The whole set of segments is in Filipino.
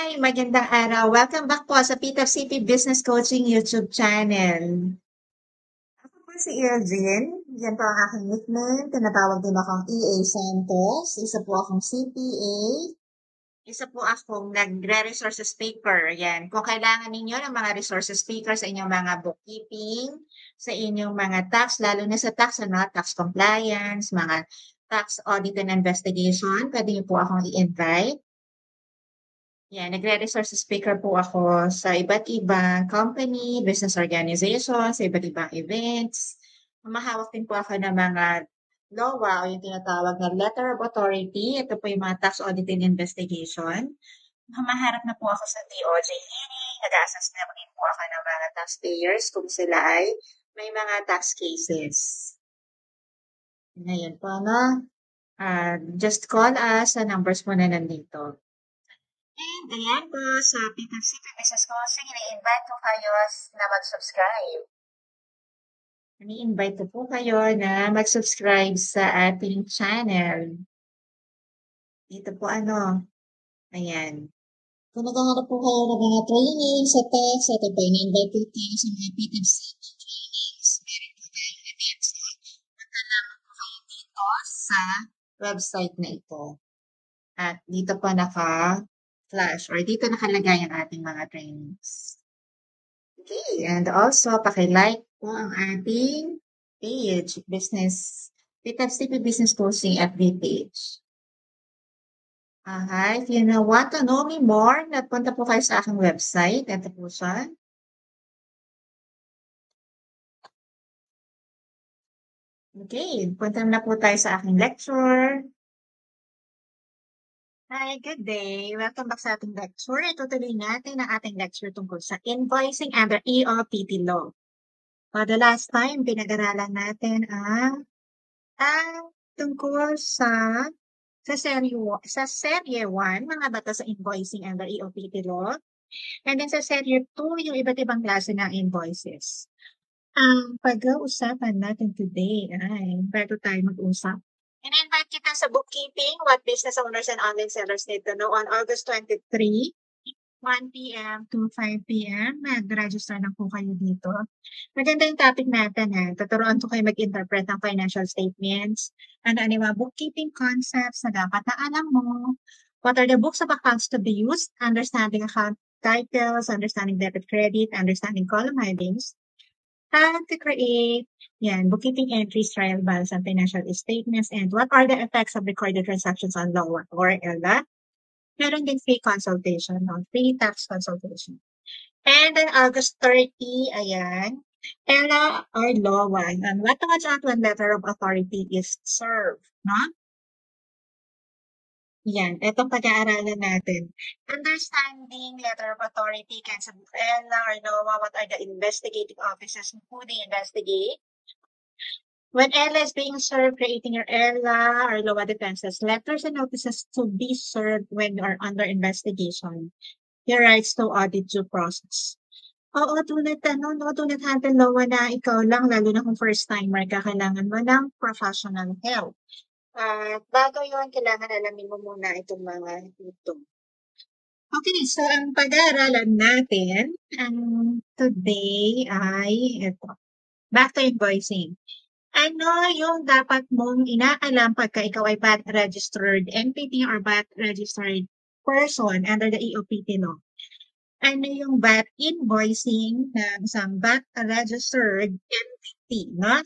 Hi, magandang araw. Welcome back po sa PTFCP Business Coaching YouTube channel. Ako po si Eugene. Yan po ang aking nickname. Tinatawag din akong EA Santos. Isa po akong CPA. Isa po akong nagre-resources speaker. Yan. Kung kailangan ninyo ng mga resources speaker sa inyong mga bookkeeping, sa inyong mga tax, lalo na sa tax, tax compliance, mga tax audit and investigation, pwede niyo po akong i-invite. Yan, nagre-resource speaker po ako sa iba't ibang company, business organization, sa iba't ibang events. Humahawak din po ako ng mga LOA o yung tinatawag na Letter of Authority. Ito po yung mga tax audit and investigation. Humaharap na po ako sa DOJ hearing. Nag-assess na rin po ako ng mga taxpayers kung sila ay may mga tax cases. Ngayon po, no? Just call us sa numbers po na nandito. And ayan po, sa PTFCP Business Coaching, ini-invite ko kayo na mag-subscribe. Ini-invite ko po kayo na mag-subscribe sa ating channel. Dito po ayan. Kung naghahanap po kayo ng mga training sa tax, ito po, ini-invite po tayo sa mga PTFCP trainings. Meron po tayong events. Punta lamang po kayo dito sa website na ito. At dito po flash or dito nakalagay ang ating mga trainings. Okay, and also paki-like po ang ating page, PTFCP Business Coaching FB page. If you want to know me more, punta po kayo sa aking website. Ito po siya. Okay, punta na po tayo sa aking lecture. Hi, good day. Welcome back sa ating lecture. Itutuloy natin ang ating lecture tungkol sa invoicing under EOPT law. The last time, pinag-aralan natin ang tungkol sa serye 1, mga batas sa invoicing under EOPT law. And then sa serye 2, yung iba't ibang klase ng invoices. Ang pag-uusapan natin today ay, bago tayo mag-usap, in-invite kita sa bookkeeping, what business owners and online sellers need to know on August 23, 1 p.m. to 5 p.m. Mag-register na po kayo dito. Maganda yung topic natin. Tuturuan ko kayo mag-interpret ng financial statements, ano yung mga bookkeeping concepts na dapat na alam mo, what are the books of accounts to be used, understanding account titles, understanding debit credit, understanding column headings, how to create bookkeeping entries, trial balance, and financial statements, and what are the effects of recorded transactions on law or ELA. Meron din free consultation, free tax consultation. And then August 30, ayan, ELA or law 1. And what to watch out when letter of authority is served, no? Yan, itong pag-aaralan natin. Understanding letter of authority, kinds of ELA or LOA, what are the investigating officers who they investigate? When ELA is being served, creating your ELA or LOA defenses, letters and notices to be served when you are under investigation. Your rights to audit due process. Oo, tulad handle LOA na ikaw lang, lalo na kung first timer ka, kailangan mo ng professional help. At bago yun, kailangan alamin mo muna itong mga ito. Okay, so ang pag-aaralan natin today ay ito. Back to invoicing. Ano yung dapat mong inaalam pagka ikaw ay VAT-registered entity or VAT-registered person under the EOPT law? Ano yung VAT invoicing ng isang VAT-registered entity, no?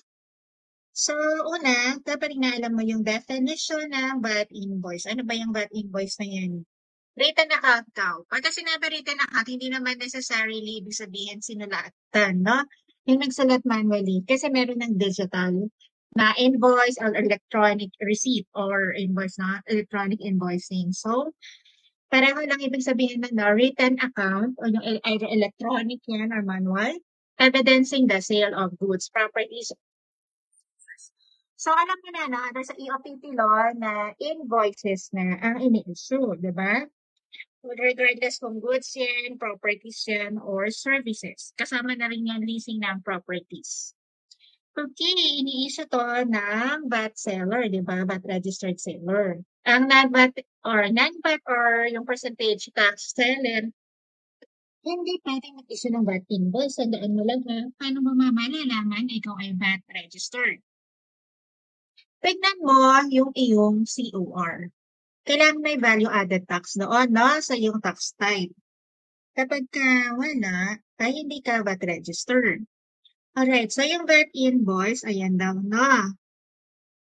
So, una, dapat inaalam mo yung definition ng VAT invoice. Ano ba yung VAT invoice na yan? Written account daw. Pagka sinabi written account, hindi naman necessarily ibig sabihin sinulatan, no? Yung nagsulat manually. Kasi meron ng digital na invoice or electronic receipt or invoice na electronic invoicing. So, pareho lang ibig sabihin ng written account o yung either electronic yan or manual, evidencing the sale of goods, properties. So, alam mo na, under sa EOPT law na invoices na ang ini-issue, di ba? Regardless kung goods yan, properties yan, or services. Kasama na rin yung leasing ng properties. Okay, ini-issue to ng VAT seller, di ba? VAT registered seller. Ang non-VAT or yung percentage tax seller, hindi pwedeng mag-issue ng VAT invoice. Tandaan mo lang ha, paano mo malalaman na ikaw ay VAT registered? Tignan mo yung iyong COR. Kailangan may value added tax doon, no? Sa iyong tax type. Kapag wala, ay hindi ka VAT registered. Alright, so yung VAT invoice, ayan daw, no?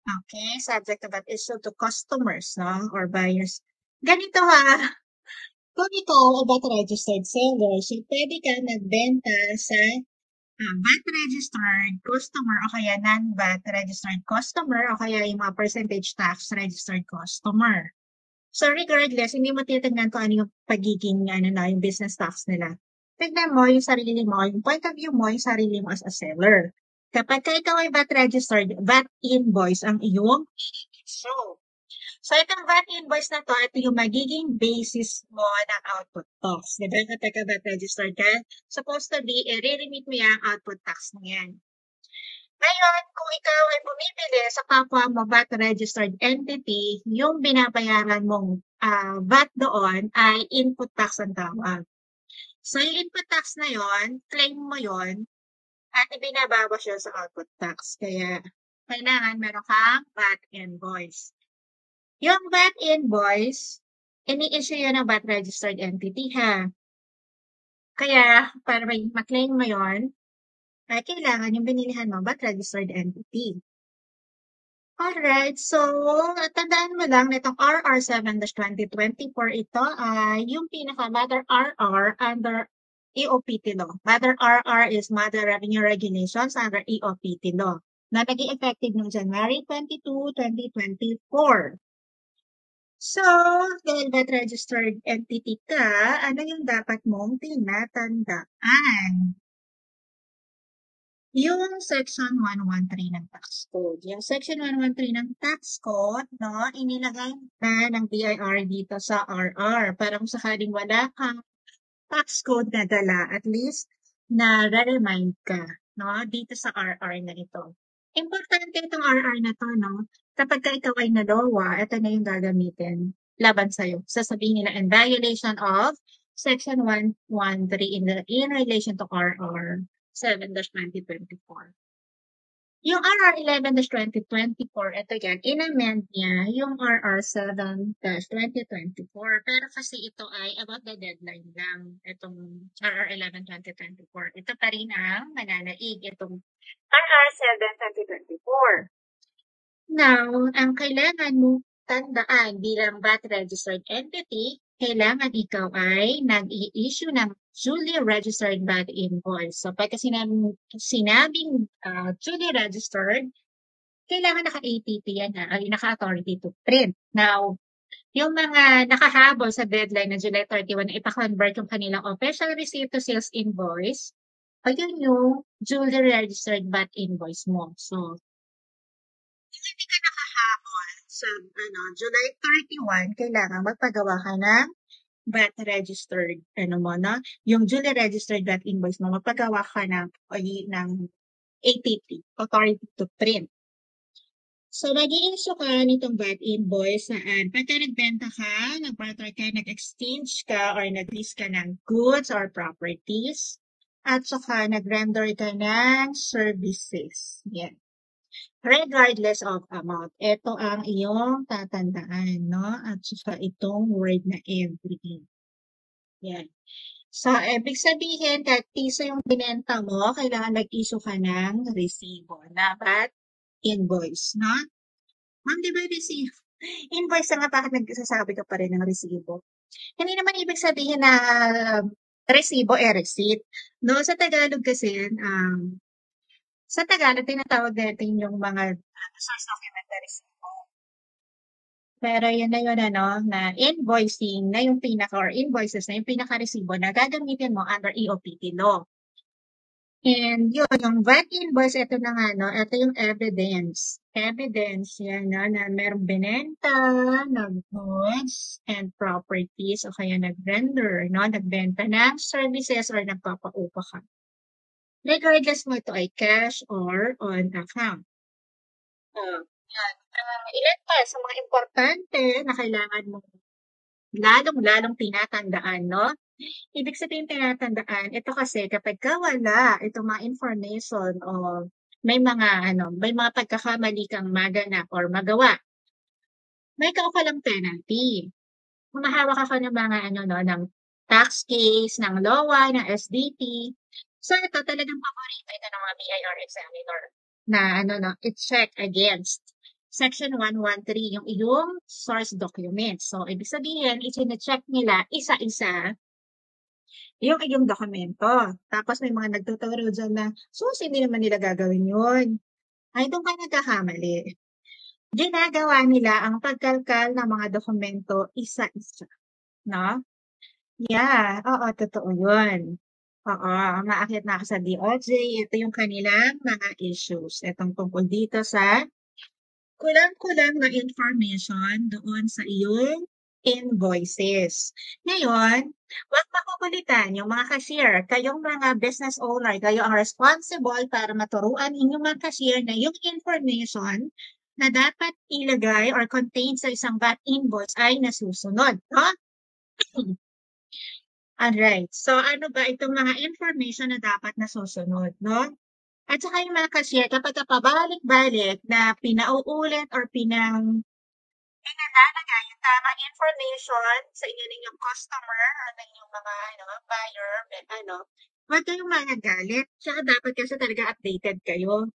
Okay, subject to VAT issue to customers, no? Or buyers. Ganito ha, kung ikaw ay VAT registered seller, so pwede ka nagbenta sa VAT registered customer o kaya non-VAT registered customer o kaya yung mga percentage tax registered customer. So regardless, hindi mo titignan kung ano yung pagiging yung business tax nila. Tignan mo yung sarili mo, yung point of view mo, yung sarili mo as a seller. Kapag ikaw ay VAT registered, VAT invoice ang iyong show. So, itong VAT invoice na to, ito yung magiging basis mo ng output tax. Diba? Kapag VAT registered ka, supposed to be, i-remit mo yung output tax mo yan. Ngayon, kung ikaw ay bumibili sa kapwa mo VAT registered entity, yung binabayaran mong VAT doon ay input tax ang tawag. So, yung input tax na yon, claim mo yon at ibinabawas yun sa output tax. Kaya, kailangan meron kang VAT invoice. Yung VAT invoice, ini-issue yun ng VAT registered entity ha. Kaya, para ma-claim mo yun, ay kailangan yung binilihan mo VAT registered entity. Alright, so tandaan mo lang na itong RR 7-2024 ito ay yung pinaka-Mother RR under EOPT law. Mother RR is Mother Revenue Regulations under EOPT law na naging effective noong January 22, 2024. So, dahil VAT registered entity ka, ano yung dapat mong tinatandaan? Yung Section 113 ng Tax Code. Yung Section 113 ng Tax Code, no, inilagay na ng BIR dito sa RR para kung sakaling wala kang tax code na dala, at least na re-remind ka, no, dito sa RR na ito. Importante itong RR na to, no, kapag ka ikaw ay nalowa, ito na yung gagamitin laban sa'yo. Sasabihin nila in violation of Section 113 in relation to RR 7-2024. Yung RR 11-2024, ito yan, in-amend niya yung RR 7-2024. Pero kasi ito ay about the deadline lang, itong RR 11-2024. Ito pa rin ang mananaig, itong RR 7-2024. Now, ang kailangan mo tandaan bilang VAT registered entity, kailangan ikaw ay nag-i-issue ng duly registered VAT invoice. So, pagka sinabing duly registered, kailangan naka-ATP yan ay naka-authority to print. Now, yung mga nakahabol sa deadline na July 31 na ipa-convert yung kanilang official receipt to sales invoice, ayun yung duly registered VAT invoice mo. So, kung hindi ka nakahabol sa July 31, kailangan magpagawa ka ng VAT registered, yung duly registered VAT invoice mo, magpagawa ka ng ATP, authority to print. So, mag-i-issue ka nitong VAT invoice saan pagka nagbenta ka, nag-barter ka, nag-exchange ka, or nag-lease ka ng goods or properties, at saka nag-render ka ng services. Yan. Regardless of amount. Ito ang iyong tatandaan, no? At saka itong word na every. Yan. So, ibig sabihin, kahit piso yung binenta mo, kailangan mag-issue ka ng resibo na VAT invoice, no? Ma'am, di ba resibo? Invoice na nga, bakit nagsasabi ka pa rin ng resibo? Hindi naman ibig sabihin na resibo receipt. No, sa Tagalog kasi, sa Tagalog, tinatawag natin yung mga source document na resibo. Pero yun na yun, na invoicing na yung or invoices na yung pinaka-resibo na gagamitin mo under EOPT law. And yun, yung VAT invoice, ito na nga, ito yung evidence. Evidence, yan, na merong binenta ng goods and properties o kaya nag-render, nagbenta ng services or nagpapaupa ka. Regardless mo ito ay cash or on account. Yan. Ilan pa sa mga importante na kailangan mong lalong-lalong tinatandaan, no? Ibig sabihin tinatandaan, ito kasi kapagka wala itong mga information o may mga pagkakamali kang maganap or magawa, may kaukulang penalty. Humahawak ako ng mga ng tax case, ng LOA, ng SDT. So ito talagang paborito ito ng mga BIR examiner na i-check against Section 113 yung iyong source document. So ibig sabihin, i-check nila isa-isa yung iyong dokumento. Tapos may mga nagtuturo dyan na, sus, hindi naman nila gagawin yun. Ay, doon ka nagkakamali. Ginagawa nila ang pagkalkal ng mga dokumento isa-isa. No? Yeah, oo, totoo yun. Oo, umaakyat na ako sa DOJ. Ito yung kanilang mga issues. Itong tungkol dito sa kulang-kulang na information doon sa iyong invoices. Ngayon, huwag makukulitan yung mga cashier. Kayong mga business owner, kayo ang responsible para maturuan inyong mga cashier na yung information na dapat ilagay or contain sa isang VAT invoice ay nasusunod. No? Alright. So, ano ba itong mga information na dapat nasusunod, no? At saka yung mga cashier, kapag pabalik-balik na pinauulit or pinalalagay yung tamang information sa inyo ninyong customer or ng inyong mga buyer, huwag kayong magagalit. Tsaka dapat kasi talaga updated kayo.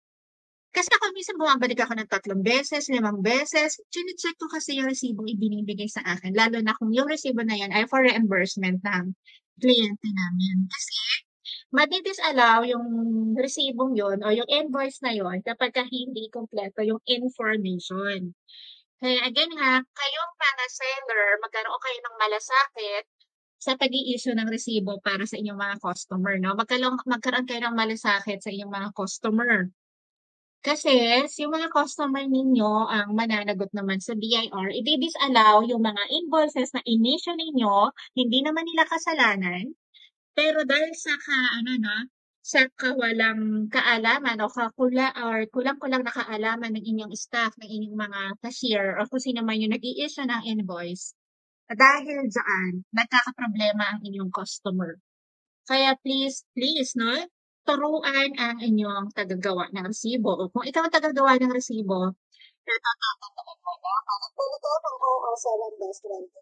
Kasi ako minsan bumabalik ako ng 3 beses, 5 beses. Chine-check ko kasi yung resibong ibinibigay sa akin. Lalo na kung yung resibo na yan ay for reimbursement ng kliyente namin. Kasi madi-disallow yung resibong yon o yung invoice na yon kapag hindi kompleto yung information. Kaya again ha, kayong mga seller, magkaroon kayo ng malasakit sa pag-i-issue ng resibo para sa inyong mga customer, no? Magkaroon kayo ng malasakit sa inyong mga customer. Kasi yung mga customer ninyo ang mananagot naman sa BIR, i-disallow yung mga invoices na in-issue ninyo, hindi naman nila kasalanan, pero dahil sa sa kawalang kaalaman o kulang-kulang na kaalaman ng inyong staff, ng inyong mga cashier o kung sino man yung nag-i-issue ng invoice, dahil dyan, nagkakaproblema ang inyong customer. Kaya please, no? Turuan ang inyong tagagawa ng resibo. O kung ikaw ang tagagawa ng resibo, ito tatandaan mo na. Ito ng OO7-2020.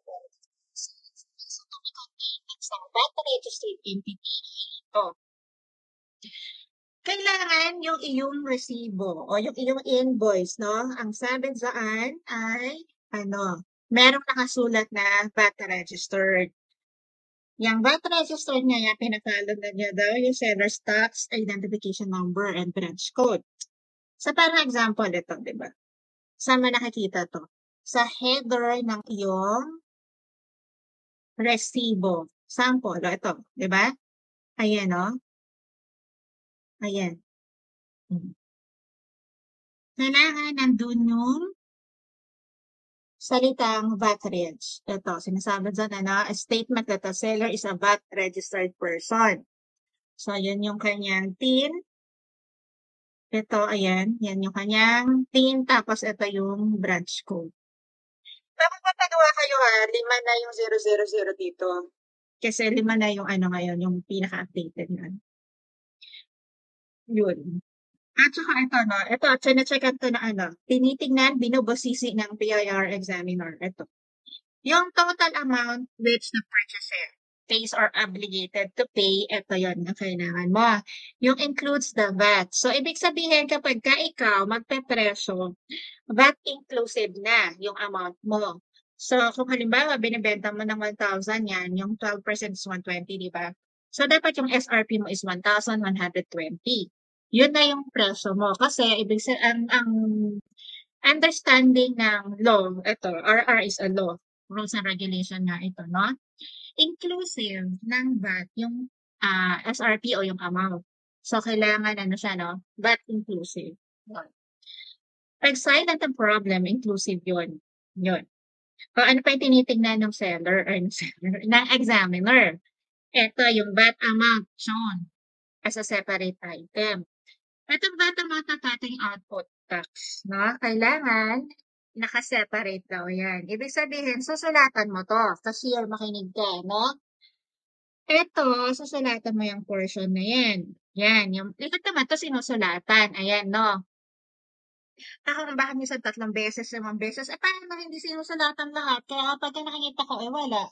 Sa VAT registered entity. Ito. Kailangan yung iyong resibo o yung iyong invoice, no? Ang sabi dyan ay, merong nakasulat na VAT registered. Yung VAT registered niya yan, pinapalo na niya daw yung seller's tax identification number and branch code. Sa parang example ito, di ba? Saan mo nakikita to? Sa header ng iyong resibo. Sample, ito, di ba? Ayan, o. Ayan. Kailangan nandun yung salitang VAT reg. Ito, sinasabi dyan, a statement that the seller is a VAT registered person. So, yun yung kanyang TIN. Ito, ayan. Yan yung kanyang TIN. Tapos, ito yung branch code. Tapos, magpagawa kayo 5 na yung 000 dito. Kasi 5 na yung ngayon, yung pinaka-updated na. Yun. At saka ito, chine-checkan to na tinitingnan, binubusisi ng BIR examiner. Ito. Yung total amount which the purchaser pays or obligated to pay, ito yun na kailangan mo. Yung includes the VAT. So, ibig sabihin kapag ikaw magpe-presyo, VAT inclusive na yung amount mo. So, kung halimbawa, binibenta mo ng 1,000 yan, yung 12% is 120, di ba? So, dapat yung SRP mo is 1,120. Yun na yung presyo mo. Kasi, ang understanding ng law, ito, RR is a law, rules and regulation nga ito, no? Inclusive ng VAT, yung SRP o yung amount. So, kailangan, siya, no? VAT inclusive. Yun. Pag silent ang problem, inclusive yun. Yun. O ano pa yung tinitingnan ng seller or ng examiner? Ito, yung VAT amount shown as a separate item. Itong VAT amount ng ating output tax, no? Kailangan naka-separate daw yan. Ibig sabihin, susulatan mo to. Cashier, makinig ka, no? Eto, susulatan mo yung portion na yan. Yan, yung, likod naman to sinusulatan. Ayan, no? Ako kung bakit minsan 3 beses, 5 beses, paano hindi sinusulatan lahat? Kaya pagka nakikita ko, wala.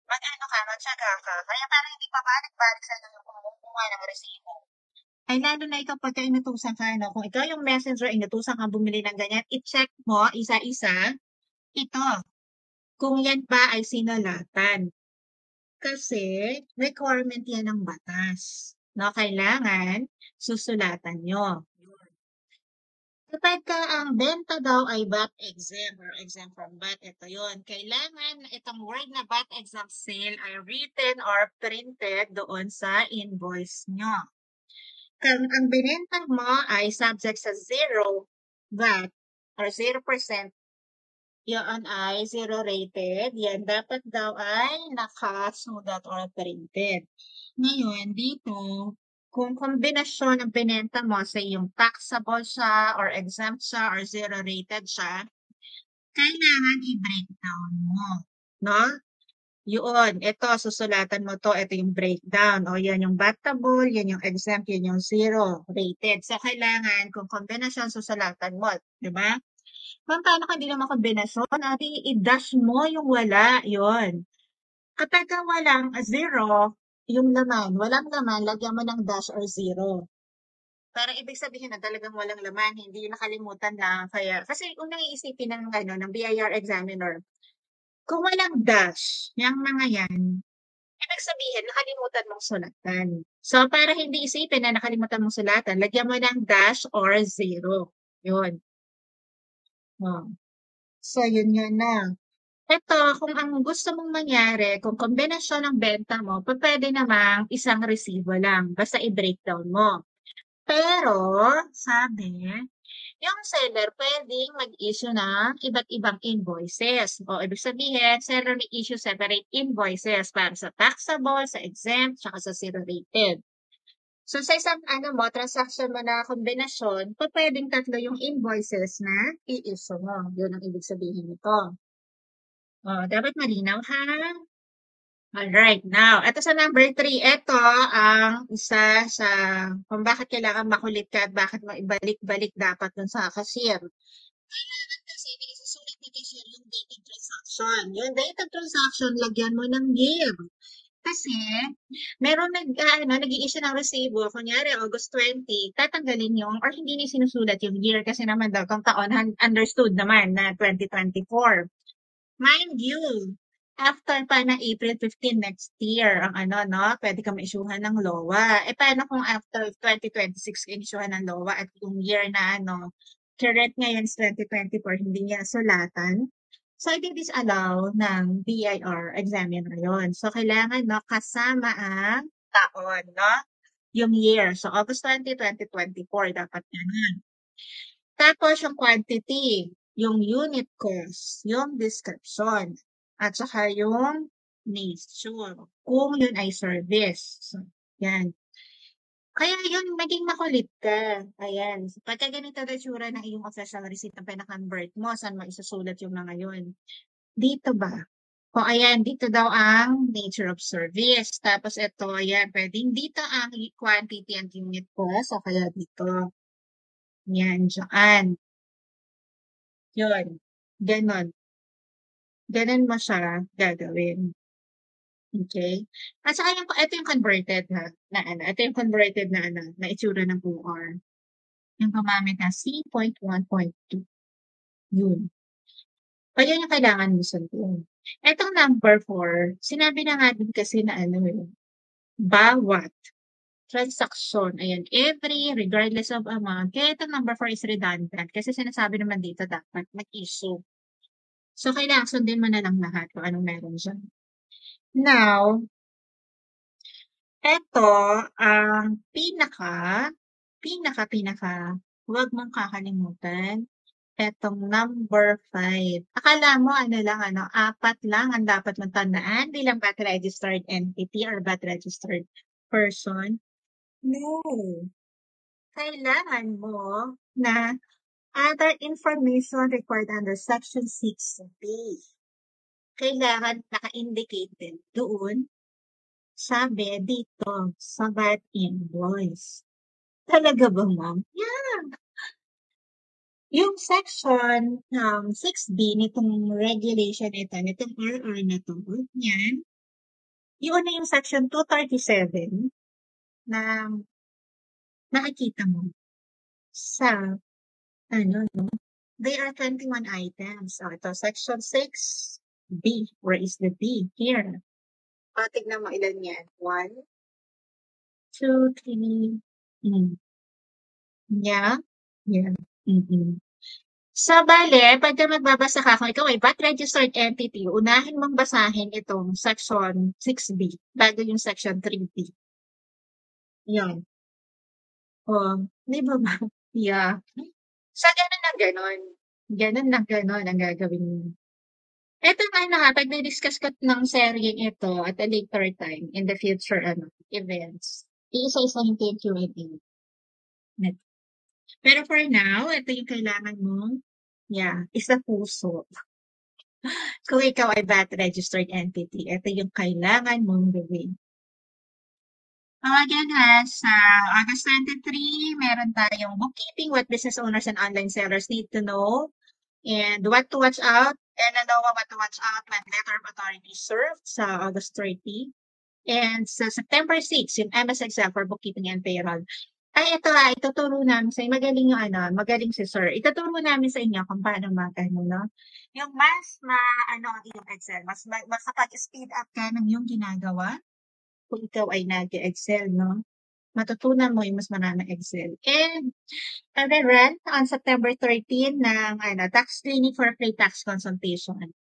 Mag-ano ka, magtyaga ka. Kaya parang hindi pa balik-balik sa iyo yung kumukuha ng resibo. Ay, lalo na ikaw pagka inutusan ka, no? Kung ikaw yung messenger, inutusan kang bumili ng ganyan, i-check mo isa-isa, ito, kung yan ba ay sinulatan. Kasi, requirement yan ng batas. No, kailangan susulatan nyo. Kapagka ang benta daw ay VAT exempt or exempt from VAT, ito yon. Kailangan itong word na VAT exempt sale ay written or printed doon sa invoice nyo. Kung ang binenta mo ay subject sa 0 VAT or 0%, yun ay 0 rated, yan dapat daw ay nakasulat or printed. Ngayon, dito, kung kombinasyon ng binenta mo sa yung taxable siya or exempt siya or 0 rated siya, kailangan i-breakdown mo. No? Yun, ito, susulatan mo to, ito yung breakdown. O yan yung battable, yan yung exempt, yan yung 0 rated. So, kailangan, kung kombinasyon, susulatan mo. Diba? Kung paano ka hindi naman kombinasyon, i-dash mo yung wala, yun. Kapag walang 0, yung laman, walang laman, lagyan mo ng dash or 0. Para ibig sabihin na talagang walang laman, hindi nakalimutan lang. Kaya, kasi unang iisipin ng, ng BIR examiner, kung walang dash, yung mga yan, ibig sabihin, nakalimutan mong sulatan. So, para hindi isipin na nakalimutan mong sulatan, lagyan mo ng dash or 0. Yun. Oh. So, yun na. Ito, kung ang gusto mong mangyari, kung kombinasyon ng benta mo, pwede namang isang resibo lang, basta i-breakdown mo. Pero, sabi, yung seller pwedeng mag-issue ng iba't ibang invoices. O, ibig sabihin, seller may issue separate invoices para sa taxable, sa exempt, saka sa zero rated. So, sa isang transaction mo na kombinasyon, pwedeng 3 yung invoices na i-issue mo. Yun ang ibig sabihin nito. Oh, dapat malinaw ha. Alright, now, ito sa number 3, ito ang isa sa kung bakit kailangan makulit ka at bakit mo ibalik-balik dapat dun sa cashier. Kailangan kasi isusulit ni cashier yung date of transaction. Yung date of transaction, lagyan mo ng year. Kasi, meron nag-i-issue ng resibo, kunyari August 20, tatanggalin yung, or hindi ni sinusulat yung year kasi naman daw, kung taon, understood naman na 2024. Mind you, after pa ng April 15 next year, ang pwede ka ma-issuehan ng LOA. Paano kung after 2026 ka-issuehan ng LOA at yung year na current ngayon is 2024, hindi niya sulatan? So, i-disallow ng BIR examiner yon. So, kailangan, kasama ang taon, yung year. So, August 20, 2024, dapat ganun. Tapos, yung quantity, yung unit cost, yung description, at saka yung nature, kung yun ay service. So, yan. Kaya yun, maging makulit ka. Ayan. Pagka ganito na tsura ng iyong official receipt na pinaka-convert mo, saan mo isusulat yung mga yun? Dito ba? O ayan, dito daw ang nature of service. Tapos ito, ayan, pwedeng dito ang quantity and unit cost. O kaya dito. Yan, dyan. Yun. Ganon. Ganon mo siya gagawin. Okay? At saka ito yung converted ito yung converted na itsura ng OR. Yung gumamit na C.1.2. Yun. O yan yung kailangan mo sundin. Etong number 4, sinabi na nga din kasi na bawat transaction, ayan, every, regardless of amount, kaya itong number 4 is redundant kasi sinasabi naman dito dapat mag-issue. So, kailangan sundin mo na lang lahat kung anong meron dyan. Now, eto ang pinaka, huwag mong kakalimutan, etong number 5. Akala mo lang, 4 lang ang dapat mong tandaan bilang VAT registered entity or VAT registered person? No. Kailangan mo na Other information required under Section 6B. Kailangan naka-indicate din doon. Sabi dito sa VAT invoice. Talaga ba, ma'am? Yeah. Yung section 6B nitong regulation ito, nitong RR na to, yan. Yung una yung section 237 na nakikita mo sa, no? There are 21 items. So, ito, section 6B. Where is the B? Here. O, tignan mo ilan yan. 1, 2, 3. Yeah. Yeah. So, bale, pagka magbabasa ka, kung ikaw ay VAT registered entity, unahin mong basahin itong section 6B bago yung section 3B. Yan. O, di ba ba? Yeah. So, ganun na ganun. Ganun na ganun ang gagawin mo. Ito nga, pag na-discuss ko ng seryeng ito at a later time in the future events, iisa-isahin ko yung Q&A. Pero for now, ito yung kailangan mong, isa puso. Kung ikaw ay VAT registered entity, ito yung kailangan mong gawin. Again, sa August 23, meron tayong bookkeeping, what business owners and online sellers need to know, and what to watch out, and what to watch out when letter of authority served sa August 30. And sa September 6, yung MS Excel for bookkeeping and payroll. Ay, ito ituturo namin sa inyo. Magaling yung magaling si sir. Ituturo namin sa inyo kung paano no? Yung mas yung Excel, mas makapag-speed up ka ng yung ginagawa. Kung ikaw ay nag-Excel, no? Matutunan mo yung mas maraming Excel. And, run on September 13 ng tax clinic for free tax consultation.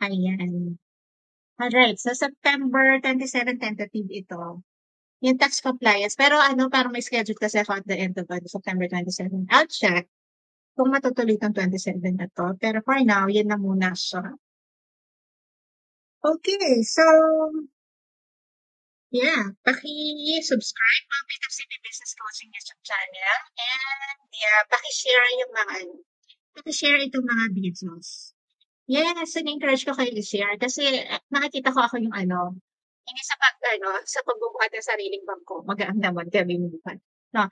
Ayan. Alright, so September 27 tentative ito. Yung tax compliance. Pero parang may schedule kasi ako at the end of September 27. I'll check kung matutuloy itong 27 na to. Pero for now, yun na muna siya. Okay, so, paki-subscribe po ang PWCB Business Coaching YouTube channel. And, paki-share yung paki-share itong mga videos. Yes, in-encourage ko kayo i-share kasi nakikita ko ako yung hindi sa pagbubuhat ng sariling bangko, magaan naman kami minsan. No.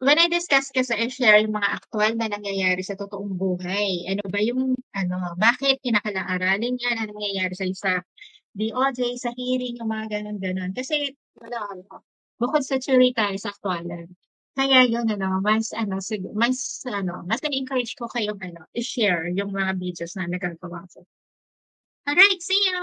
When I discuss kasi i-share yung mga aktual na nangyayari sa totoong buhay. Ano ba yung, bakit kinakailangan-aralin yan, ano nangyayari sa DOJ, sa hearing, yung mga ganun-ganun. Kasi, bukod sa theory tayo sa aktualan. Kaya yun, mas na-encourage ko kayong, i-share yung mga videos na nagagawa ko. Alright, see you!